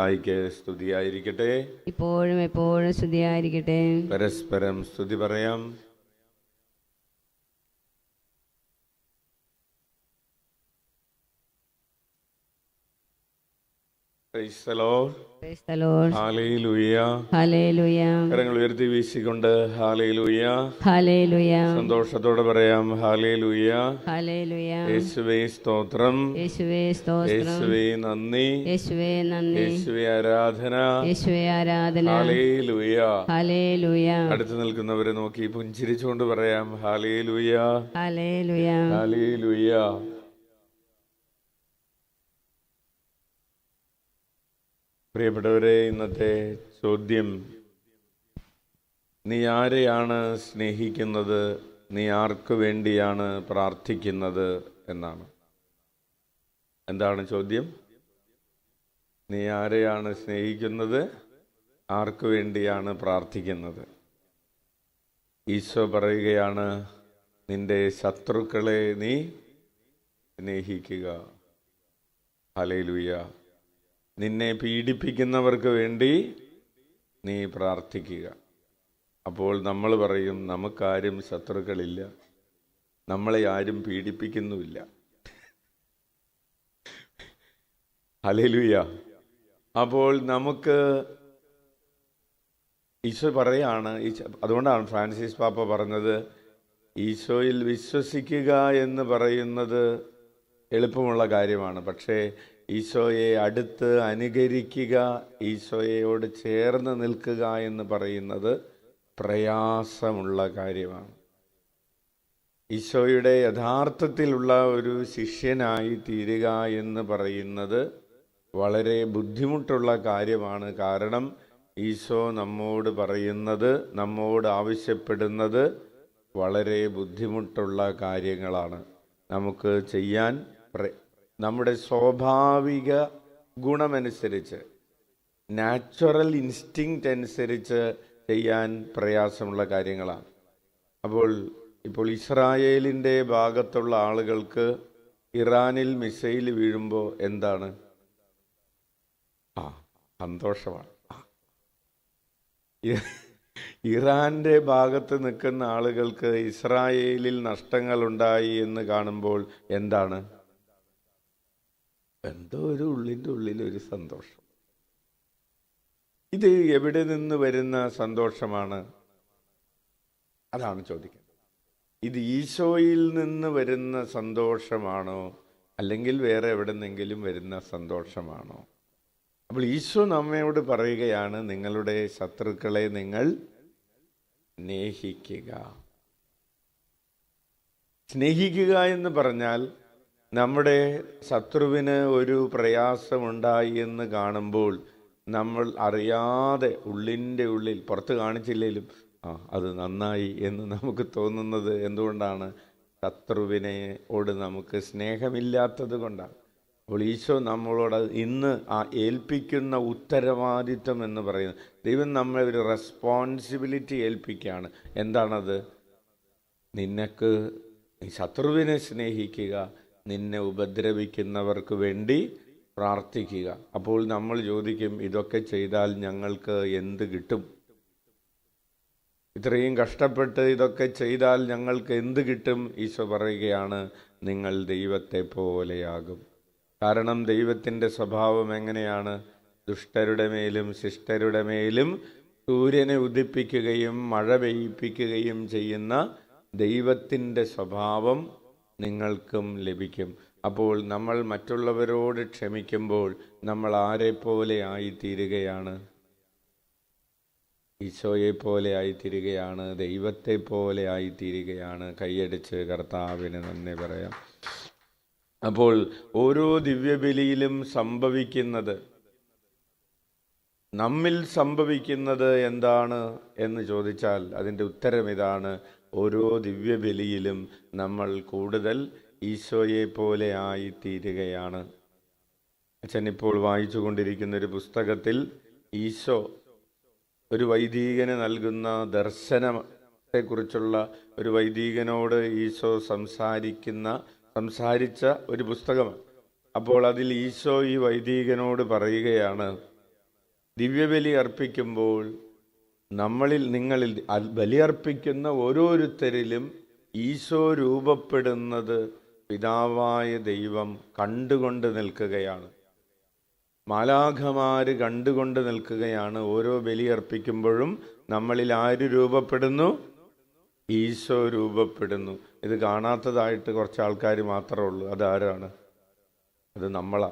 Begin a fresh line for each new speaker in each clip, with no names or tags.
ആയിക്ക് സ്തുതിയായിരിക്കട്ടെ.
ഇപ്പോഴും എപ്പോഴും സ്തുതിയായിരിക്കട്ടെ.
പരസ്പരം സ്തുതി പറയാം. Praise the Lord.
Praise the Lord.
Hallelujah.
Hallelujah.
കരങ്ങൾ ഉയർത്തി വീശിക്കൊണ്ട് ഹാലേലൂയ.
Hallelujah.
സന്തോഷത്തോടെ പറയാം ഹാലേലൂയ.
Hallelujah.
യേശുവേ സ്തോത്രം,
യേശുവേ സ്തോത്രം,
യേശുവേ നന്ദി,
യേശുവേ നന്ദി,
യേശുവേ ആരാധന,
യേശുവേ ആരാധന.
ഹാലേലൂയ.
Hallelujah.
അടുത്ത് നിൽക്കുന്നവരെ നോക്കി പുഞ്ചിരിച്ചുകൊണ്ട് പറയാം ഹാലേലൂയ,
Hallelujah.
ഹാലേലൂയ. പ്രിയപ്പെട്ടവരെ, ഇന്നത്തെ ചോദ്യം, നീ ആരെയാണ് സ്നേഹിക്കുന്നത്, നീ ആർക്കു വേണ്ടിയാണ് പ്രാർത്ഥിക്കുന്നത് എന്നാണ്. എന്താണ് ചോദ്യം? നീ ആരെയാണ് സ്നേഹിക്കുന്നത്, ആർക്കു വേണ്ടിയാണ് പ്രാർത്ഥിക്കുന്നത്? ഈശോ പറയുകയാണ്, നിന്റെ ശത്രുക്കളെ നീ സ്നേഹിക്കുക. ഹല്ലേലൂയ. നിന്നെ പീഡിപ്പിക്കുന്നവർക്ക് വേണ്ടി നീ പ്രാർത്ഥിക്കുക. അപ്പോൾ നമ്മൾ പറയും, നമുക്കാരും ശത്രുക്കളില്ല, നമ്മളെ ആരും പീഡിപ്പിക്കുന്നുമില്ല. ഹല്ലേലൂയ. അപ്പോൾ നമുക്ക് ഈശോ പറയാണ്, അതുകൊണ്ടാണ് ഫ്രാൻസിസ് പാപ്പ പറഞ്ഞത്, ഈശോയിൽ വിശ്വസിക്കുക എന്ന് പറയുന്നത് എളുപ്പമുള്ള കാര്യമാണ്. പക്ഷേ ഈശോയെ അടുത്ത് അനുകരിക്കുക, ഈശോയോട് ചേർന്ന് നിൽക്കുക എന്ന് പറയുന്നത് പ്രയാസമുള്ള കാര്യമാണ്. ഈശോയുടെ യഥാർത്ഥത്തിലുള്ള ഒരു ശിഷ്യനായി തീരുക എന്ന് പറയുന്നത് വളരെ ബുദ്ധിമുട്ടുള്ള കാര്യമാണ്. കാരണം ഈശോ നമ്മോട് പറയുന്നത്, നമ്മോട് ആവശ്യപ്പെടുന്നത് വളരെ ബുദ്ധിമുട്ടുള്ള കാര്യങ്ങളാണ്. നമുക്ക് ചെയ്യാൻ നമ്മുടെ സ്വാഭാവിക ഗുണമനുസരിച്ച്, നാച്ചുറൽ ഇൻസ്റ്റിങ്ക്റ്റ് അനുസരിച്ച് ചെയ്യാൻ പ്രയാസമുള്ള കാര്യങ്ങളാണ്. ഇപ്പോൾ ഇസ്രായേലിൻ്റെ ഭാഗത്തുള്ള ആളുകൾക്ക് ഇറാനിൽ മിസൈൽ വീഴുമ്പോൾ എന്താണ്? സന്തോഷമാണ്. ഇറാന്റെ ഭാഗത്ത് നിൽക്കുന്ന ആളുകൾക്ക് ഇസ്രായേലിൽ നഷ്ടങ്ങളുണ്ടായി എന്ന് കാണുമ്പോൾ എന്താണ്? എന്തോ ഒരു ഉള്ളിൻ്റെ ഉള്ളിലൊരു സന്തോഷം. ഇത് എവിടെ നിന്ന് വരുന്ന സന്തോഷമാണ്? അതാണ് ചോദിക്കുന്നത്. ഇത് ഈശോയിൽ നിന്ന് വരുന്ന സന്തോഷമാണോ, അല്ലെങ്കിൽ വേറെ എവിടെ നിന്നെങ്കിലും വരുന്ന സന്തോഷമാണോ? അപ്പോൾ ഈശോ നമ്മയോട് പറയുകയാണ്, നിങ്ങളുടെ ശത്രുക്കളെ നിങ്ങൾ സ്നേഹിക്കുക. സ്നേഹിക്കുക എന്ന് പറഞ്ഞാൽ, നമ്മുടെ ശത്രുവിന് ഒരു പ്രയാസമുണ്ടായി എന്ന് കാണുമ്പോൾ നമ്മൾ അറിയാതെ ഉള്ളിൻ്റെ ഉള്ളിൽ, പുറത്ത് കാണിച്ചില്ലെങ്കിലും അത് നന്നായി എന്ന് നമുക്ക് തോന്നുന്നത് എന്തുകൊണ്ടാണ്? ശത്രുവിനോട് നമുക്ക് സ്നേഹമില്ലാത്തത് കൊണ്ടാണ്. അപ്പോൾ ഈശോ നമ്മളോട് ഇന്ന് ഏൽപ്പിക്കുന്ന ഉത്തരവാദിത്വം എന്ന് പറയുന്നത്, ദൈവം നമ്മളെ ഒരു റെസ്പോൺസിബിലിറ്റി ഏൽപ്പിക്കുകയാണ്. എന്താണത്? നിനക്ക് ശത്രുവിനെ സ്നേഹിക്കുക, നിന്നെ ഉപദ്രവിക്കുന്നവർക്ക് വേണ്ടി പ്രാർത്ഥിക്കുക. അപ്പോൾ നമ്മൾ ചോദിക്കും, ഇതൊക്കെ ചെയ്താൽ ഞങ്ങൾക്ക് എന്ത് കിട്ടും? ഇത്രയും കഷ്ടപ്പെട്ട് ഇതൊക്കെ ചെയ്താൽ ഞങ്ങൾക്ക് എന്ത് കിട്ടും? ഈശോ പറയുകയാണ്, നിങ്ങൾ ദൈവത്തെ പോലെയാകും. കാരണം ദൈവത്തിൻ്റെ സ്വഭാവം എങ്ങനെയാണ്? ദുഷ്ടരുടെ മേലും ശിഷ്ടരുടെ മേലും സൂര്യനെ ഉദിപ്പിക്കുകയും മഴ പെയ്യിപ്പിക്കുകയും ചെയ്യുന്ന ദൈവത്തിൻ്റെ സ്വഭാവം നിങ്ങൾക്കും ലഭിക്കും. അപ്പോൾ നമ്മൾ മറ്റുള്ളവരോട് ക്ഷമിക്കുമ്പോൾ നമ്മൾ ആരെ പോലെ ആയിത്തീരുകയാണ്? ഈശോയെ പോലെ ആയിത്തീരുകയാണ്, ദൈവത്തെ പോലെ ആയിത്തീരുകയാണ്. കൈയടിച്ച് കർത്താവിന് നന്ദി പറയാം. അപ്പോൾ ഓരോ ദിവ്യബലിയിലും സംഭവിക്കുന്നത്, നമ്മിൽ സംഭവിക്കുന്നത് എന്താണ് എന്ന് ചോദിച്ചാൽ അതിൻ്റെ ഉത്തരം ഇതാണ്. ഓരോ ദിവ്യബലിയിലും നമ്മൾ കൂടുതൽ ഈശോയെ പോലെ ആയിത്തീരുകയാണ്. അച്ഛൻ ഇപ്പോൾ വായിച്ചു കൊണ്ടിരിക്കുന്ന ഒരു പുസ്തകത്തിൽ ഈശോ ഒരു വൈദികന് നൽകുന്ന ദർശനത്തെക്കുറിച്ചുള്ള, ഒരു വൈദികനോട് ഈശോ സംസാരിച്ച ഒരു പുസ്തകമാണ്. അപ്പോൾ അതിൽ ഈശോ ഈ വൈദികനോട് പറയുകയാണ്, ദിവ്യബലി അർപ്പിക്കുമ്പോൾ നിങ്ങളിൽ ബലിയർപ്പിക്കുന്ന ഓരോരുത്തരിലും ഈശോ രൂപപ്പെടുന്നത് പിതാവായ ദൈവം കണ്ടുകൊണ്ട് നിൽക്കുകയാണ്. മാലാഖമാര് കണ്ടുകൊണ്ട് നിൽക്കുകയാണ്. ഓരോ ബലിയർപ്പിക്കുമ്പോഴും നമ്മളിൽ ആര് രൂപപ്പെടുന്നു? ഈശോ രൂപപ്പെടുന്നു. ഇത് കാണാത്തതായിട്ട് കുറച്ച് ആൾക്കാർ മാത്രമേ ഉള്ളൂ. അതാരാണ്? അത് നമ്മളാ.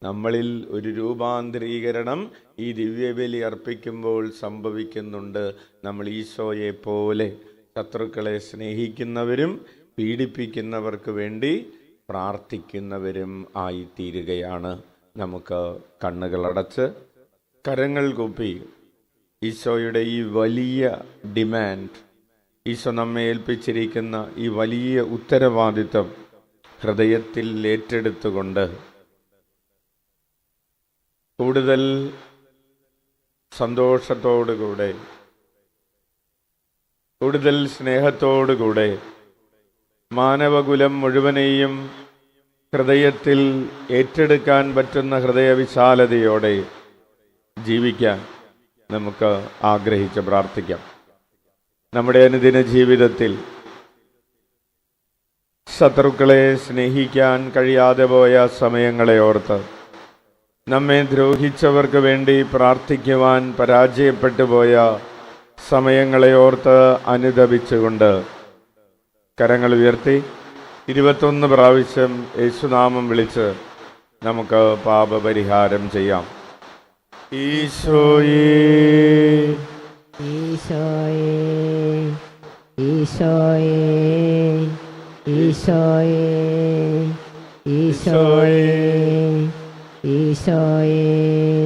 നമ്മളിൽ ഒരു രൂപാന്തരീകരണം ഈ ദിവ്യബലി അർപ്പിക്കുമ്പോൾ സംഭവിക്കുന്നുണ്ട്. നമ്മൾ ഈശോയെ പോലെ ശത്രുക്കളെ സ്നേഹിക്കുന്നവരും പീഡിപ്പിക്കുന്നവർക്ക് വേണ്ടി പ്രാർത്ഥിക്കുന്നവരും ആയിത്തീരുകയാണ്. നമുക്ക് കണ്ണുകളടച്ച് കരങ്ങൾ കൂപ്പി ഈശോയുടെ ഈ വലിയ ഡിമാൻഡ്, ഈശോ നമ്മെ ഏൽപ്പിച്ചിരിക്കുന്ന ഈ വലിയ ഉത്തരവാദിത്വം ഹൃദയത്തിൽ ഏറ്റെടുത്തുകൊണ്ട് കൂടുതൽ സന്തോഷത്തോടുകൂടെ, കൂടുതൽ സ്നേഹത്തോടുകൂടെ മാനവകുലം മുഴുവനെയും ഹൃദയത്തിൽ ഏറ്റെടുക്കാൻ പറ്റുന്ന ഹൃദയവിശാലതയോടെ ജീവിക്കാൻ നമുക്ക് ആഗ്രഹിച്ച് പ്രാർത്ഥിക്കാം. നമ്മുടെ അനുദിന ജീവിതത്തിൽ ശത്രുക്കളെ സ്നേഹിക്കാൻ കഴിയാതെ പോയ സമയങ്ങളെ ഓർത്ത്, നമ്മെ ദ്രോഹിച്ചവർക്ക് വേണ്ടി പ്രാർത്ഥിക്കുവാൻ പരാജയപ്പെട്ടു പോയ സമയങ്ങളെ ഓർത്ത് അനുതപിച്ചുകൊണ്ട് കരങ്ങൾ ഉയർത്തി 21 പ്രാവശ്യം യേശുനാമം വിളിച്ച് നമുക്ക് പാപപരിഹാരം ചെയ്യാം. ഈശോയേ
ഈശോയേ ഈശോയേ ഈശോയേ ഈശോയേ ഈശോയേ